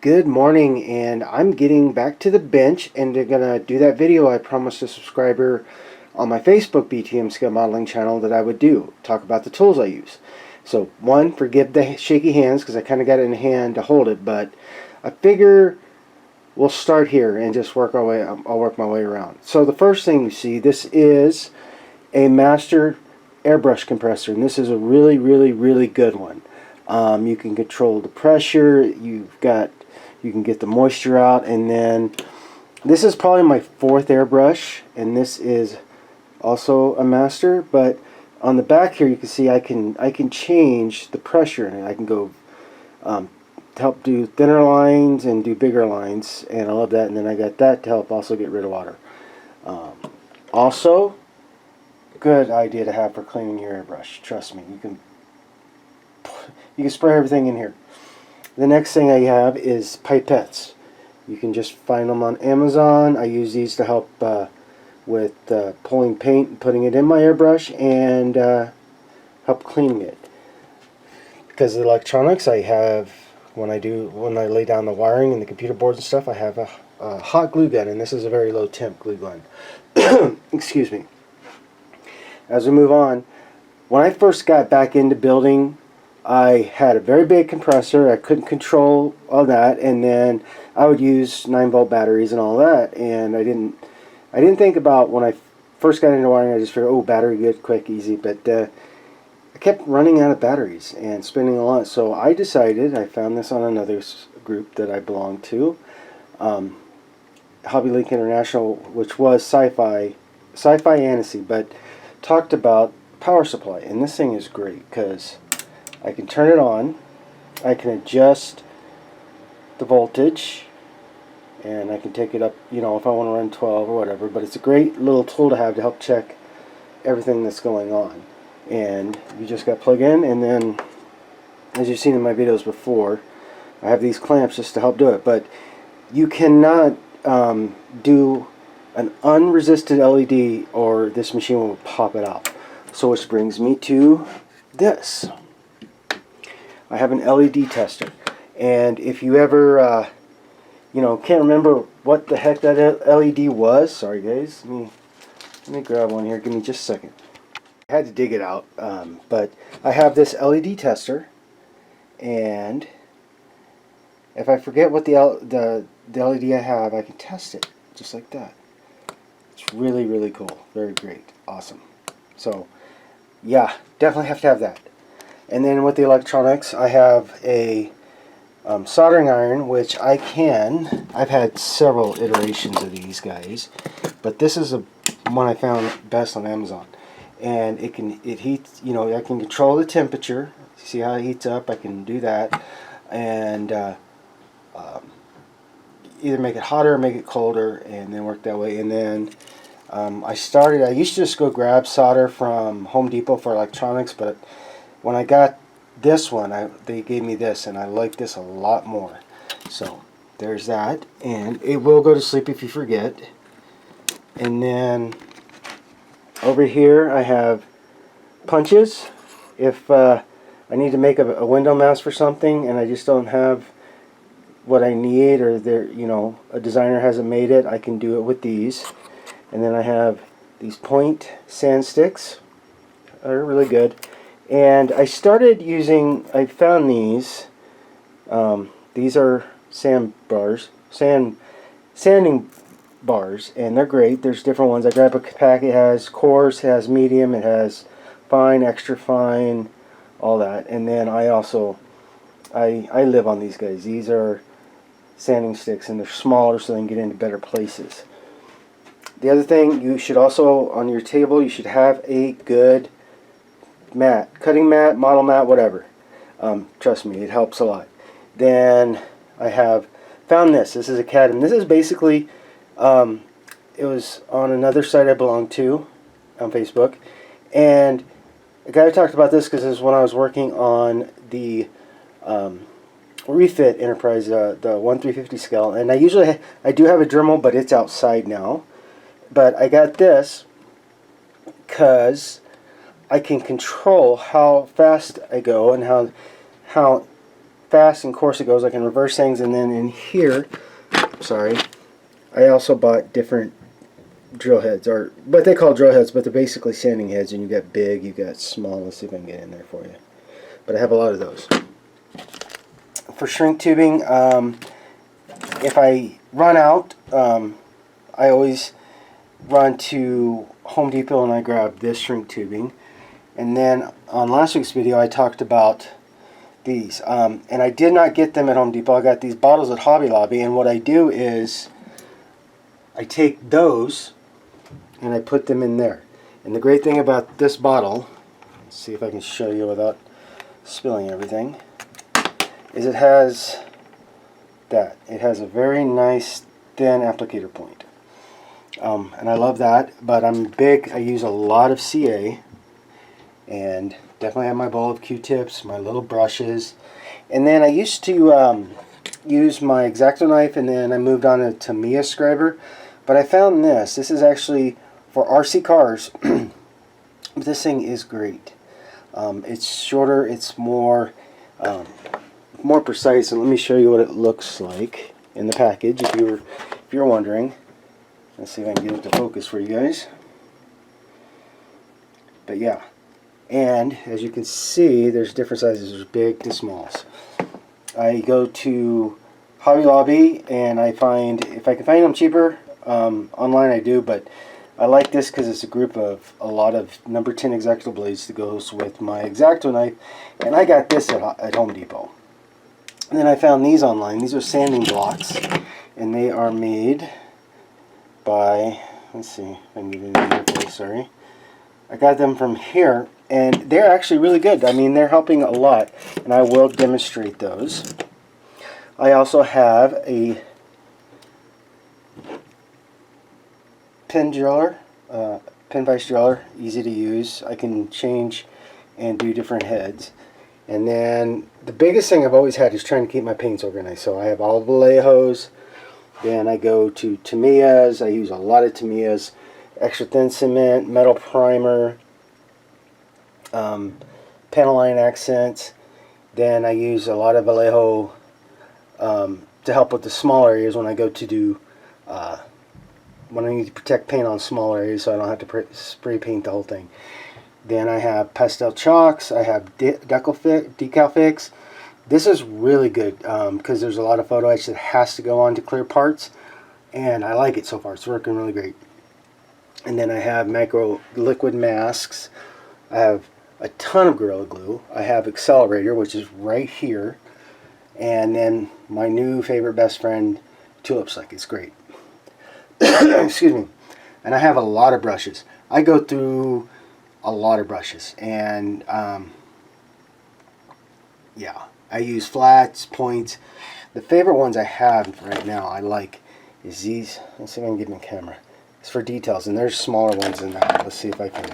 Good morning, and I'm getting back to the bench and they're gonna do that video I promised a subscriber on my Facebook BTM Scale Modeling channel that I would do. Talk about the tools I use. So one, forgive the shaky hands because I kind of got it in hand to hold it, but I figure we'll start here and just work our way. I'll work my way around. So the first thing you see, this is a master airbrush compressor, and this is a really good one. You can control the pressure. You can get the moisture out, and then this is probably my fourth airbrush, and this is also a master. But on the back here, you can see I can change the pressure, and I can go to help do thinner lines and do bigger lines, and I love that. And then I got that to help also get rid of water. Also, good idea to have for cleaning your airbrush. Trust me, you can spray everything in here. The next thing I have is pipettes. You can just find them on Amazon. I use these to help with pulling paint and putting it in my airbrush, and help cleaning it. Because of the electronics, I have when I lay down the wiring and the computer boards and stuff, I have a hot glue gun, and this is a very low temp glue gun. Excuse me. As we move on, when I first got back into building, I had a very big compressor. I couldn't control all that, and then I would use 9-volt batteries and all that. And I didn't think about when I first got into wiring. I just figured, oh, battery good, quick, easy. But I kept running out of batteries and spending a lot. So I decided, I found this on another group that I belong to, Hobby Link International, which was Sci-Fi Annecy, but talked about power supply. And this thing is great because I can turn it on, I can adjust the voltage, and I can take it up, you know, if I want to run 12 or whatever. But it's a great little tool to have to help check everything that's going on. And you just got to plug in, and then, as you've seen in my videos before, I have these clamps just to help do it. But you cannot do an unresisted LED or this machine will pop it out. So which brings me to this. I have an LED tester, and if you ever can't remember what the heck that LED was, sorry guys, let me grab one here, give me just a second. I had to dig it out, but I have this LED tester, and if I forget what the LED I have, I can test it just like that. It's really cool, very great, awesome. So yeah, definitely have to have that. And then with the electronics, I have a soldering iron, which I've had several iterations of these guys, but this is one I found best on Amazon. And it heats, I can control the temperature. See how it heats up? I can do that, and either make it hotter or make it colder, and then work that way. And then I used to just go grab solder from Home Depot for electronics, but when I got this one, they gave me this, and I like this a lot more. So there's that, and it will go to sleep if you forget. And then over here I have punches. If I need to make a window mask for something and I just don't have what I need, or a designer hasn't made it, I can do it with these. And then I have these point sand sticks. They're really good. And I found these. These are sanding bars, and they're great. There's different ones. I grabbed a pack. It has coarse, it has medium, it has fine, extra fine, all that. And then I live on these guys. These are sanding sticks, and they're smaller so they can get into better places. The other thing, you should also, on your table, you should have a good mat, cutting mat, model mat, whatever. Trust me, it helps a lot. Then I have found this. This is a cadmium. This is basically, it was on another site I belong to on Facebook, and a guy talked about this because this is when I was working on the refit Enterprise, the 1/350 scale, and I do have a Dremel, but it's outside now. But I got this because I can control how fast I go and how fast and coarse it goes. I can reverse things. And then in here, sorry, I also bought different drill heads, or what they call drill heads, but they're basically sanding heads. And you got big, you got small. Let's see if I can get in there for you. But I have a lot of those. For shrink tubing, if I run out, I always run to Home Depot and I grab this shrink tubing. And then on last week's video I talked about these, and I did not get them at Home Depot. I got these bottles at Hobby Lobby, and what I do is I take those and I put them in there. And the great thing about this bottle, let's see if I can show you without spilling everything, is it has that. It has a very nice thin applicator point. And I love that, but I'm big, I use a lot of CA, and definitely have my bowl of Q-tips, my little brushes, and then I used to use my X-Acto knife, and then I moved on to T.B.I scriber, but I found this. This is actually for RC cars. This thing is great. It's shorter, it's more precise, and let me show you what it looks like in the package if you're wondering. Let's see if I can get it to focus for you guys. But yeah, and as you can see, there's different sizes. There's big to smalls. I go to Hobby Lobby and I find, if I can find them cheaper, online I do, but I like this because it's a group of a lot of number 10 X-Acto blades that goes with my X-Acto knife, and I got this at Home Depot. And then I found these online. These are sanding blocks, and they are made by, let's see if I can get in there for you, sorry. I got them from here, and they're actually really good. I mean, they're helping a lot, and I will demonstrate those. I also have a pin driller, pin vise driller, easy to use. I can change and do different heads. And then the biggest thing I've always had is trying to keep my paints organized. So I have all the Vallejos. Then I go to Tamiya's. I use a lot of Tamiya's. Extra thin cement, metal primer, panel line accents. Then I use a lot of Vallejo to help with the smaller areas when I go to do when I need to protect paint on small areas, so I don't have to spray paint the whole thing. Then I have pastel chalks. I have decal fix. This is really good because there's a lot of photo etch that has to go on to clear parts, and I like it so far. It's working really great. And then I have micro liquid masks. I have a ton of Gorilla Glue. I have Accelerator, which is right here. And then my new favorite best friend, Tulip Slick. It's great. Excuse me. And I have a lot of brushes. I go through a lot of brushes. And yeah, I use flats, points. The favorite ones I have right now, I like, is these. Let's see if I can get in the camera. It's for details, and there's smaller ones than that. Let's see if I can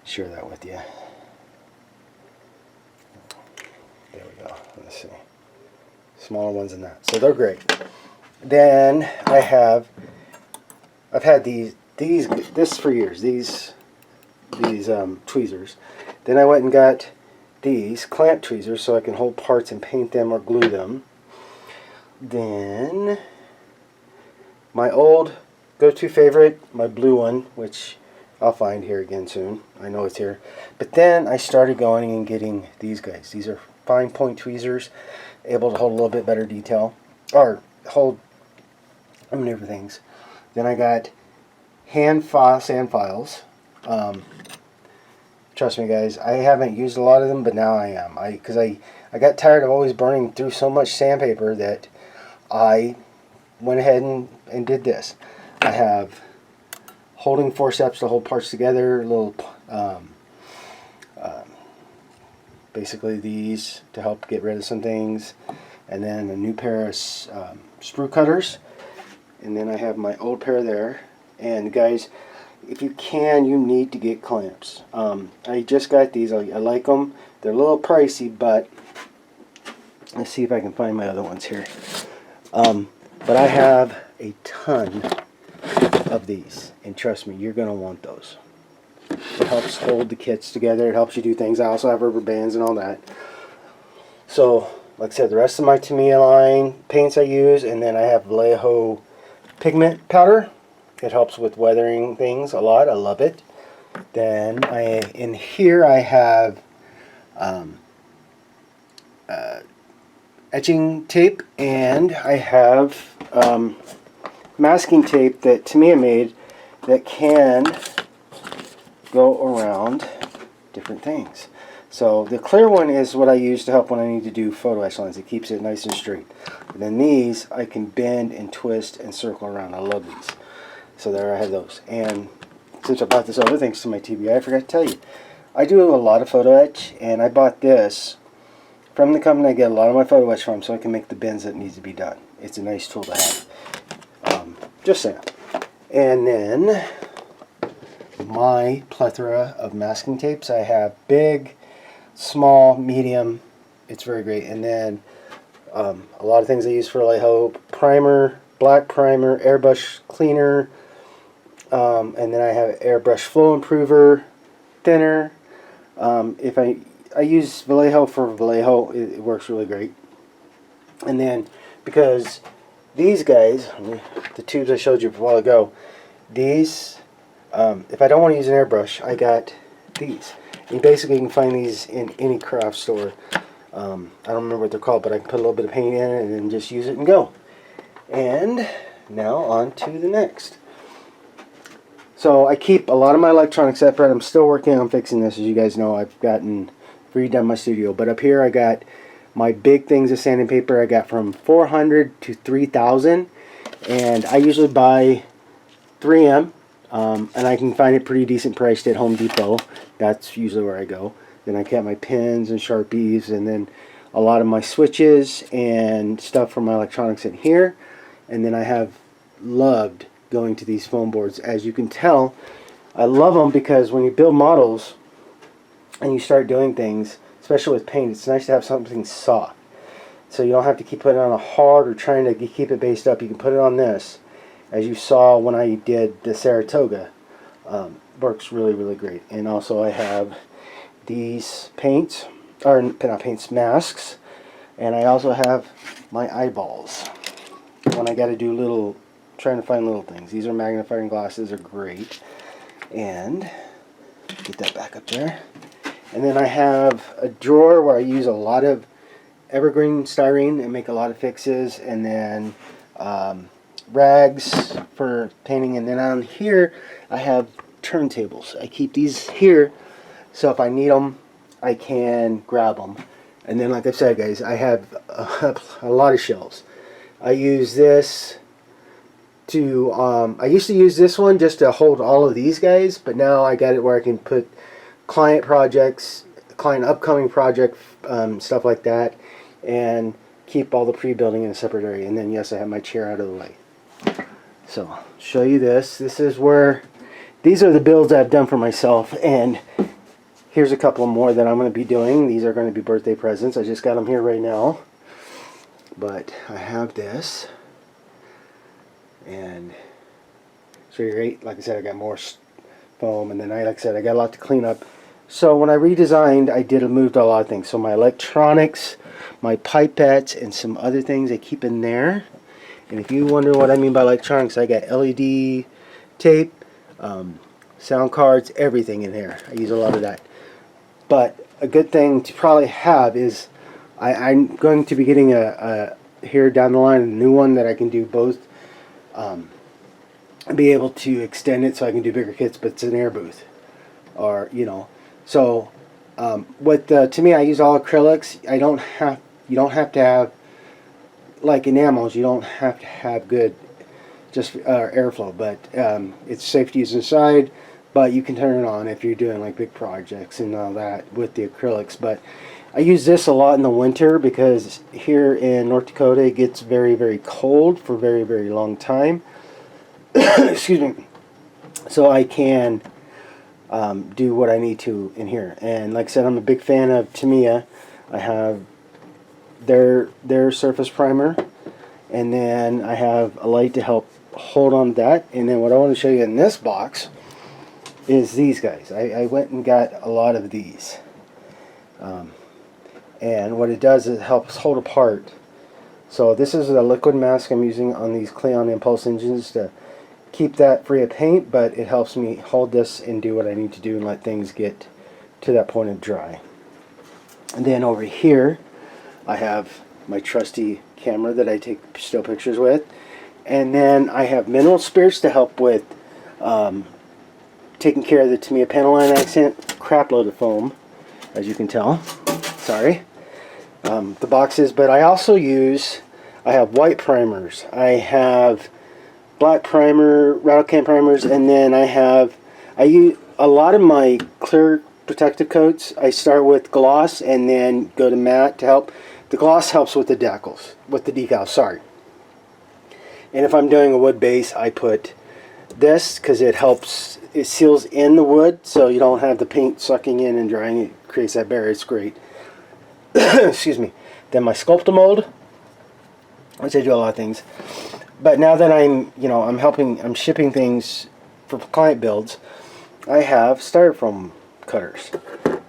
share that with you. There we go. Let's see. Smaller ones than that. So they're great. Then I've had this for years. These tweezers. Then I went and got these clamp tweezers so I can hold parts and paint them or glue them. Then my old go-to favorite, my blue one, which I'll find here again soon. I know it's here. But then I started going and getting these guys. These are fine point tweezers, able to hold a little bit better detail, or hold maneuver things. Then I got sand files. Trust me, guys, I haven't used a lot of them, but now I am. Because I got tired of always burning through so much sandpaper that I went ahead and did this. I have holding forceps to hold parts together, little basically these to help get rid of some things, and then a new pair of sprue cutters, and then I have my old pair there. And guys, if you can, you need to get clamps. I just got these. I like them. They're a little pricey, but let's see if I can find my other ones here. But I have a ton of these, and trust me, you're going to want those. It helps hold the kits together. It helps you do things. I also have rubber bands and all that. So like I said, the rest of my Tamiya line paints I use, and then I have Vallejo pigment powder. It helps with weathering things a lot. I love it. Then in here I have etching tape, and I have masking tape that Tamiya made that can go around different things. So the clear one is what I use to help when I need to do photo etch lines. It keeps it nice and straight. And then these I can bend and twist and circle around. I love these. So there I have those. And since I bought this other thanks to my T.B.I, I forgot to tell you, I do a lot of photo etch, and I bought this from the company I get a lot of my photo etch from, so I can make the bends that needs to be done. It's a nice tool to have. Just saying. And then my plethora of masking tapes. I have big, small, medium. It's very great. And then a lot of things I use for Vallejo: primer, black primer, airbrush cleaner, and then I have airbrush flow improver, thinner. If I use Vallejo for Vallejo, it works really great. And then because these guys, the tubes I showed you a while ago, these, if I don't want to use an airbrush, I got these. You basically can find these in any craft store. I don't remember what they're called, but I can put a little bit of paint in it and then just use it and go. And now on to the next. So I keep a lot of my electronics separate. I'm still working on fixing this. As you guys know, I've redone my studio. But up here I got my big things of sanding paper. I got from 400 to 3,000. And I usually buy 3M. And I can find it pretty decent priced at Home Depot. That's usually where I go. Then I kept my pens and Sharpies, and then a lot of my switches and stuff for my electronics in here. And then I have loved going to these foam boards. As you can tell, I love them because when you build models and you start doing things, especially with paint, it's nice to have something soft. So you don't have to keep putting it on a hard or trying to keep it based up. You can put it on this. As you saw when I did the Saratoga, works really, really great. And also I have these paints, or not paints, masks, and I also have my eyeballs when I got to do little, trying to find little things. These are magnifying glasses, are great. And get that back up there. And then I have a drawer where I use a lot of evergreen styrene and make a lot of fixes, and then rags for painting. And then on here I have turntables. I keep these here so if I need them I can grab them. And then, like I said, guys, I have a lot of shelves. I use this to I used to use this one just to hold all of these guys, but now I got it where I can put client projects, client upcoming project stuff like that, and keep all the pre-building in a separate area. And then yes, I have my chair out of the way. So I'll show you this. This is where, these are the builds I've done for myself, and here's a couple more that I'm going to be doing. These are going to be birthday presents. I just got them here right now. But I have this, and it's really great. Like I said, I got more foam, and then like I said, I got a lot to clean up. So when I redesigned, I moved a lot of things. So my electronics, my pipettes, and some other things I keep in there. And if you wonder what I mean by electronics, I got LED tape, sound cards, everything in here. I use a lot of that. But a good thing to probably have is I'm going to be getting here down the line a new one that I can do both, be able to extend it so I can do bigger kits, but it's an air booth, or so to me, I use all acrylics. You don't have to have, like enamels, you don't have to have good just airflow, but it's safe to use inside. But you can turn it on if you're doing like big projects and all that with the acrylics. But I use this a lot in the winter because here in North Dakota it gets very, very cold for a very, very long time. Excuse me. So I can do what I need to in here. And like I said, I'm a big fan of Tamiya. I have their surface primer, and then I have a light to help hold on to that. And then what I want to show you in this box is these guys. I went and got a lot of these. and what it does is it helps hold apart. So this is a liquid mask I'm using on these Cleon Impulse engines to keep that free of paint, but it helps me hold this and do what I need to do and let things get to that point of dry. And then over here I have my trusty camera that I take still pictures with, and then I have mineral spirits to help with taking care of the T.B.I panel line accent. Crap load of foam, as you can tell. Sorry. The boxes, but I also I have white primers, I have black primer, rattle can primers, and then I use a lot of my clear protective coats. I start with gloss and then go to matte to help. The gloss helps with the decals, sorry. And if I'm doing a wood base, I put this because it helps, it seals in the wood so you don't have the paint sucking in and drying. It creates that barrier. It's great. Excuse me. Then my Sculptamold, which I do a lot of things. But now that I'm shipping things for client builds, I have styrofoam cutters.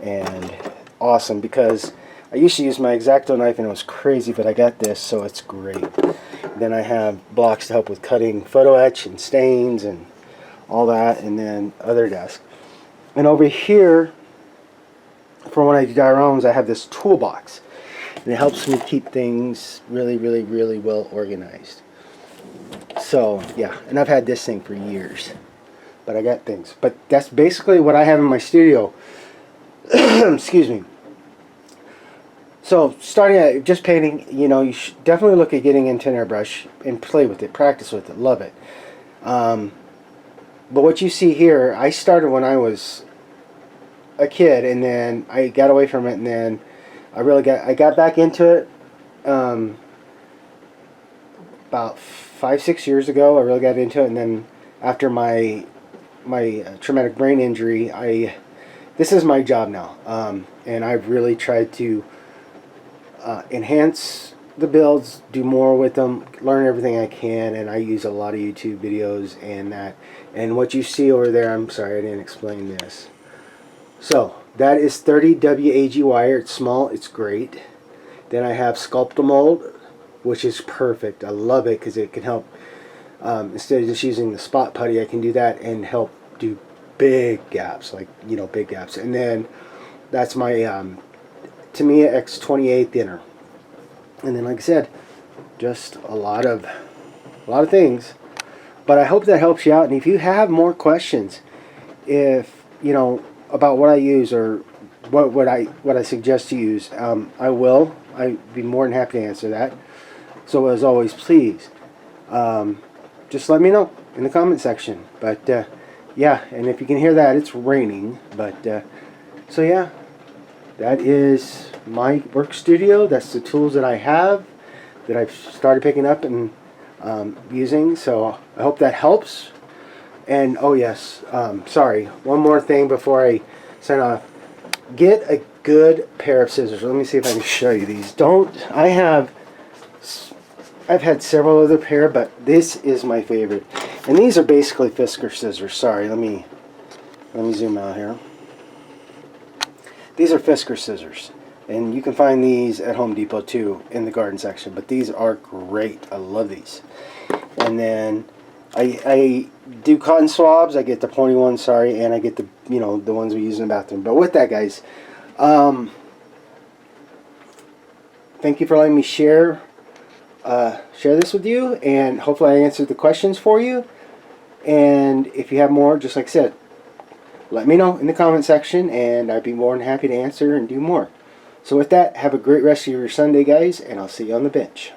And awesome, because I used to use my X-Acto knife and it was crazy, but I got this, so it's great. Then I have blocks to help with cutting photo etch and stains and all that, and then other desks. And over here, for when I do dioramas, I have this toolbox. And it helps me keep things really, really, really well organized. So, yeah, and I've had this thing for years. But I got things. But that's basically what I have in my studio. Excuse me. So, starting at just painting, you should definitely look at getting into an airbrush and play with it, practice with it, love it. But what you see here, I started when I was a kid, and then I got away from it, and then I got back into it about 5-6 years ago. I really got into it, and then after my traumatic brain injury, this is my job now, and I've really tried to enhance the builds, do more with them, learn everything I can, and I use a lot of YouTube videos and that. And what you see over there, I'm sorry I didn't explain this. So that is 30 WAG wire. It's small, it's great. Then I have Sculptamold, which is perfect. I love it because it can help, instead of just using the spot putty, I can do that and help do big gaps, like big gaps. And then that's my Tamiya X28 thinner. And then, like I said, just a lot of things. But I hope that helps you out. And if you have more questions, about what I use or what I suggest to use, I'd be more than happy to answer that. So as always, please just let me know in the comment section. But yeah, and if you can hear that, it's raining. But so yeah, that is my work studio. That's the tools that I have that I've started picking up and using. So I hope that helps. And oh yes, sorry, one more thing before I sign off. Get a good pair of scissors. Let me see if I can show you these. I've had several other pair, but this is my favorite. And these are basically Fisker scissors. Sorry, let me zoom out here. These are Fisker scissors. And you can find these at Home Depot too in the garden section. But these are great. I love these. And then I do cotton swabs. I get the pointy ones, sorry, and I get the the ones we use in the bathroom. But with that, guys, thank you for letting me share this with you, and hopefully I answered the questions for you. And if you have more, just like I said, let me know in the comment section, and I'd be more than happy to answer and do more. So with that, have a great rest of your Sunday, guys, and I'll see you on the bench.